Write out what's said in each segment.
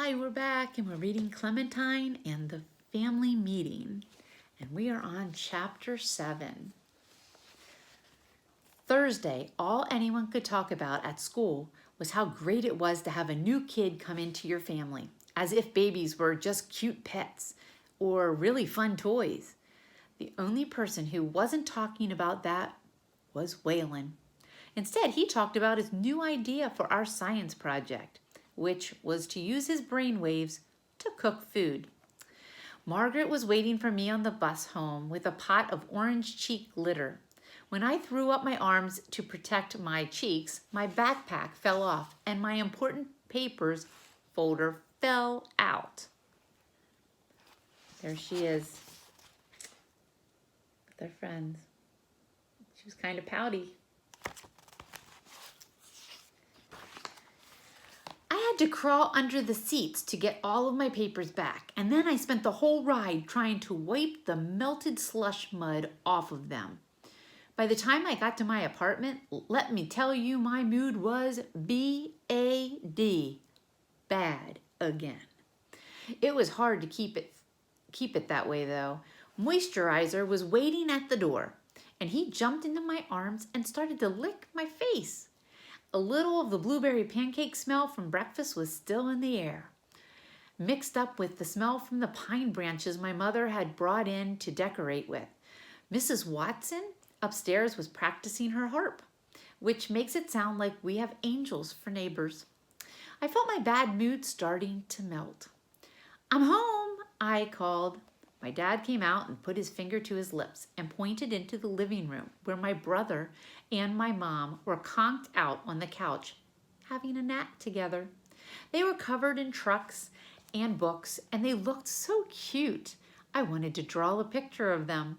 Hi, we're back and we're reading Clementine and the Family Meeting. And we are on chapter 7. Thursday, all anyone could talk about at school was how great it was to have a new kid come into your family, as if babies were just cute pets or really fun toys. The only person who wasn't talking about that was Waylon. Instead, he talked about his new idea for our science project, which was to use his brain waves to cook food. Margaret was waiting for me on the bus home with a pot of orange cheek glitter. When I threw up my arms to protect my cheeks, my backpack fell off and my important papers folder fell out. There she is with her friends. She was kind of pouty. I had to crawl under the seats to get all of my papers back, and then I spent the whole ride trying to wipe the melted slush mud off of them. By the time I got to my apartment, let me tell you, my mood was B-A-D, bad again. It was hard to keep it that way though. Moisturizer was waiting at the door, and he jumped into my arms and started to lick my face. A little of the blueberry pancake smell from breakfast was still in the air, mixed up with the smell from the pine branches my mother had brought in to decorate with. Mrs. Watson upstairs was practicing her harp, which makes it sound like we have angels for neighbors. I felt my bad mood starting to melt. "I'm home," I called. My dad came out and put his finger to his lips and pointed into the living room where my brother and my mom were conked out on the couch, having a nap together. They were covered in trucks and books, and they looked so cute. I wanted to draw a picture of them.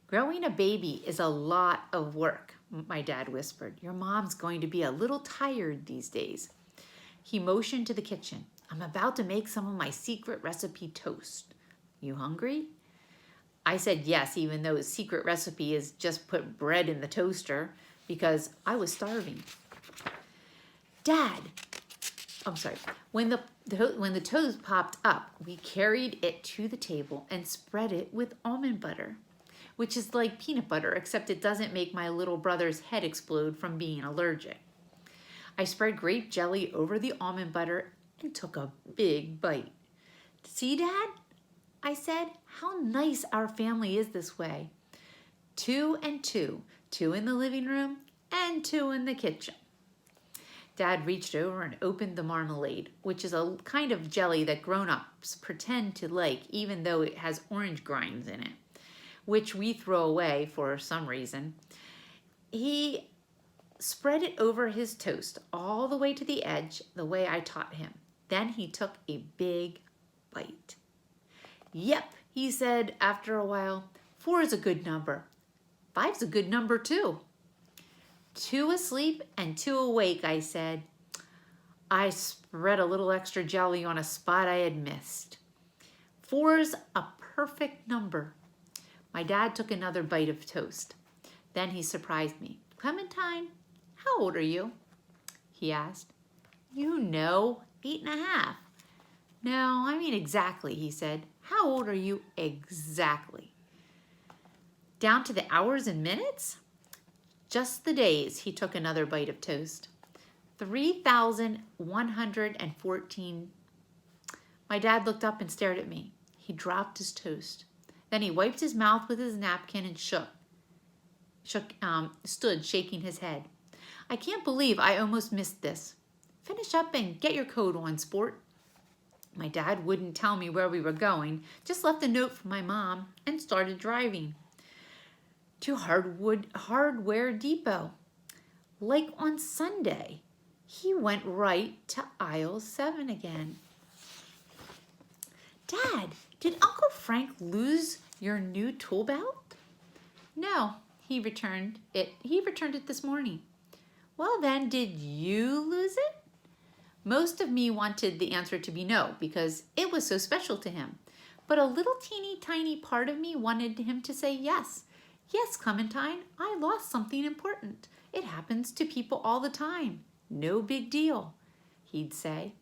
"Growing a baby is a lot of work," my dad whispered. "Your mom's going to be a little tired these days." He motioned to the kitchen. "I'm about to make some of my secret recipe toast. You hungry?" I said yes, even though his secret recipe is just put bread in the toaster, because I was starving. When the toast popped up, we carried it to the table and spread it with almond butter, which is like peanut butter, except it doesn't make my little brother's head explode from being allergic. I spread grape jelly over the almond butter and took a big bite. "See, Dad?" I said, "How nice our family is this way. 2 and 2, 2 in the living room and 2 in the kitchen." Dad reached over and opened the marmalade, which is a kind of jelly that grown-ups pretend to like even though it has orange grinds in it, which we throw away for some reason. He spread it over his toast all the way to the edge, the way I taught him. Then he took a big bite. "Yep," he said after a while. 4 is a good number. 5's a good number too." 2 asleep and 2 awake, I said. I spread a little extra jelly on a spot I had missed. 4's a perfect number. My dad took another bite of toast. Then he surprised me. "Clementine, how old are you?" he asked. "You know, 8.5. "No, I mean exactly," he said. "How old are you exactly?" "Down to the hours and minutes?" "Just the days." He took another bite of toast. 3,114. My dad looked up and stared at me. He dropped his toast. Then he wiped his mouth with his napkin and stood shaking his head. "I can't believe I almost missed this. Finish up and get your coat on, sport." My dad wouldn't tell me where we were going, just left a note for my mom and started driving to Hardware Depot. Like on Sunday, he went right to aisle 7 again. "Dad, did Uncle Frank lose your new tool belt?" "No, he returned it this morning." "Well then, did you lose it?" Most of me wanted the answer to be no, because it was so special to him. But a little teeny tiny part of me wanted him to say yes. "Yes, Clementine, I lost something important. It happens to people all the time. No big deal," he'd say.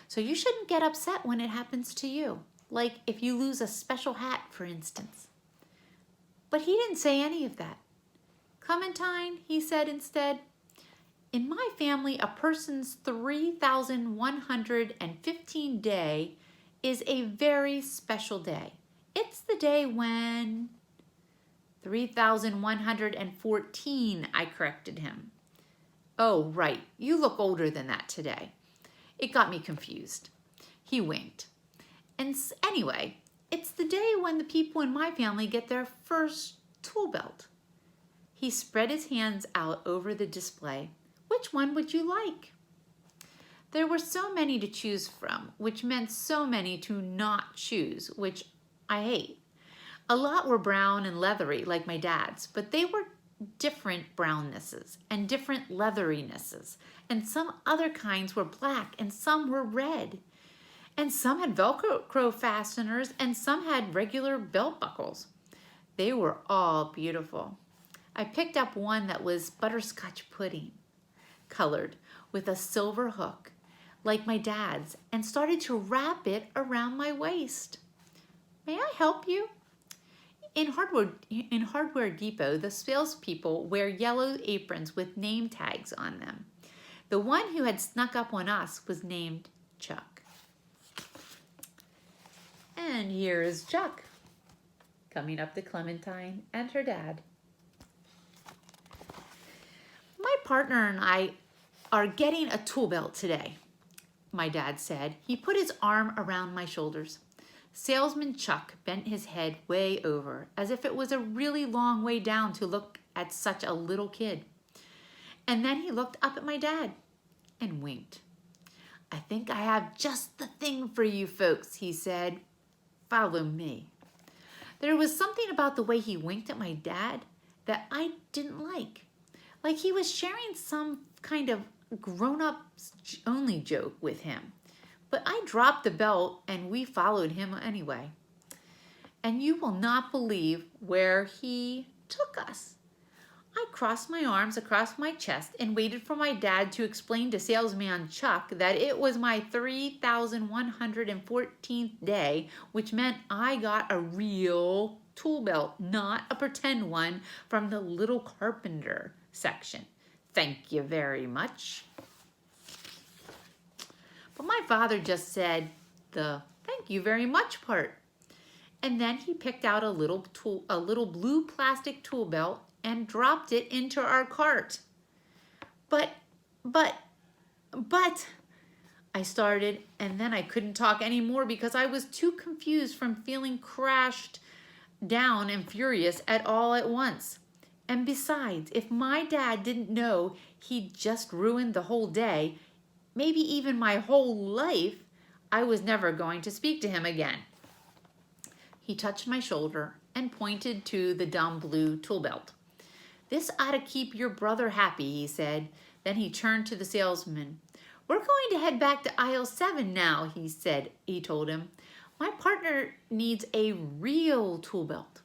So you shouldn't get upset when it happens to you, like if you lose a special hat, for instance. But he didn't say any of that. Clementine, he said instead, in my family, a person's 3,115 day is a very special day. It's the day when 3,114, I corrected him. Oh, right, you look older than that today. It got me confused. He winked. And anyway, it's the day when the people in my family get their first tool belt. He spread his hands out over the display. Which one would you like? There were so many to choose from, which meant so many to not choose, which I hate. A lot were brown and leathery like my dad's, but they were different brownnesses and different leatherinesses, and some other kinds were black and some were red, and some had Velcro fasteners and some had regular belt buckles. They were all beautiful. I picked up one that was butterscotch pudding colored with a silver hook like my dad's and started to wrap it around my waist. May I help you? In Hardware Depot, the salespeople wear yellow aprons with name tags on them. The one who had snuck up on us was named Chuck. And here is Chuck, coming up to Clementine and her dad. My partner and I are getting a tool belt today, my dad said. He put his arm around my shoulders. Salesman Chuck bent his head way over, as if it was a really long way down to look at such a little kid. And then he looked up at my dad and winked. I think I have just the thing for you folks, he said. Follow me. There was something about the way he winked at my dad that I didn't like he was sharing some kind of grown-ups only joke with him. But I dropped the belt and we followed him anyway. And you will not believe where he took us. I crossed my arms across my chest and waited for my dad to explain to salesman Chuck that it was my 3,114th day, which meant I got a real tool belt, not a pretend one from the little carpenter section. Thank you very much. But my father just said the thank you very much part. And then he picked out a little blue plastic tool belt and dropped it into our cart. But, I started, and then I couldn't talk anymore because I was too confused from feeling crashed down and furious at all at once. And besides, if my dad didn't know he'd just ruined the whole day, maybe even my whole life, I was never going to speak to him again. He touched my shoulder and pointed to the dumb blue tool belt. This ought to keep your brother happy, he said. Then he turned to the salesman. We're going to head back to aisle 7 now, he told him. My partner needs a real tool belt.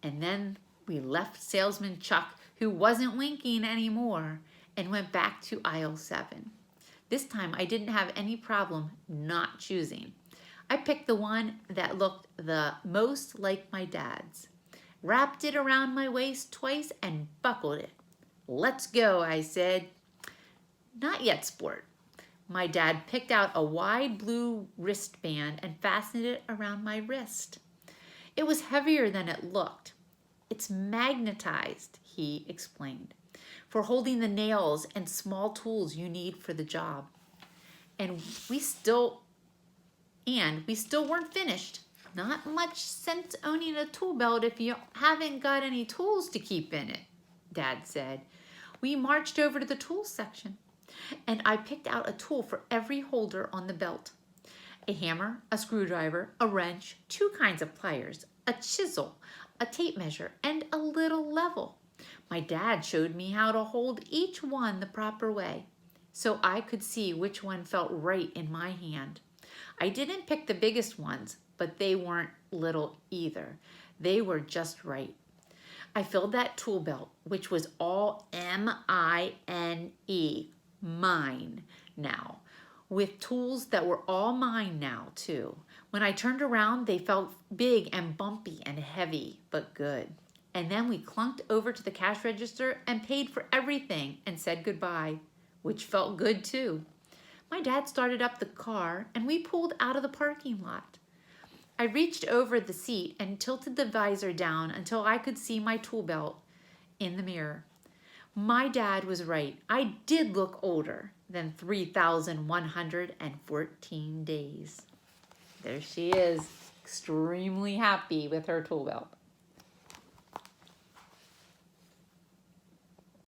And then we left salesman Chuck, who wasn't winking anymore, and went back to aisle 7. This time I didn't have any problem not choosing. I picked the one that looked the most like my dad's, wrapped it around my waist twice, and buckled it. Let's go, I said. Not yet, sport. My dad picked out a wide blue wristband and fastened it around my wrist. It was heavier than it looked. It's magnetized, he explained, for holding the nails and small tools you need for the job. And we still weren't finished. Not much sense owning a tool belt if you haven't got any tools to keep in it, Dad said. We marched over to the tools section, and I picked out a tool for every holder on the belt. A hammer, a screwdriver, a wrench, 2 kinds of pliers, a chisel, a tape measure, and a little level. My dad showed me how to hold each one the proper way, so I could see which one felt right in my hand. I didn't pick the biggest ones, but they weren't little either. They were just right. I filled that tool belt, which was all M-I-N-E, mine now, with tools that were all mine now, too. When I turned around, they felt big and bumpy and heavy, but good. And then we clunked over to the cash register and paid for everything and said goodbye, which felt good, too. My dad started up the car and we pulled out of the parking lot. I reached over the seat and tilted the visor down until I could see my tool belt in the mirror. My dad was right. I did look older than 3,114 days. There she is, extremely happy with her tool belt.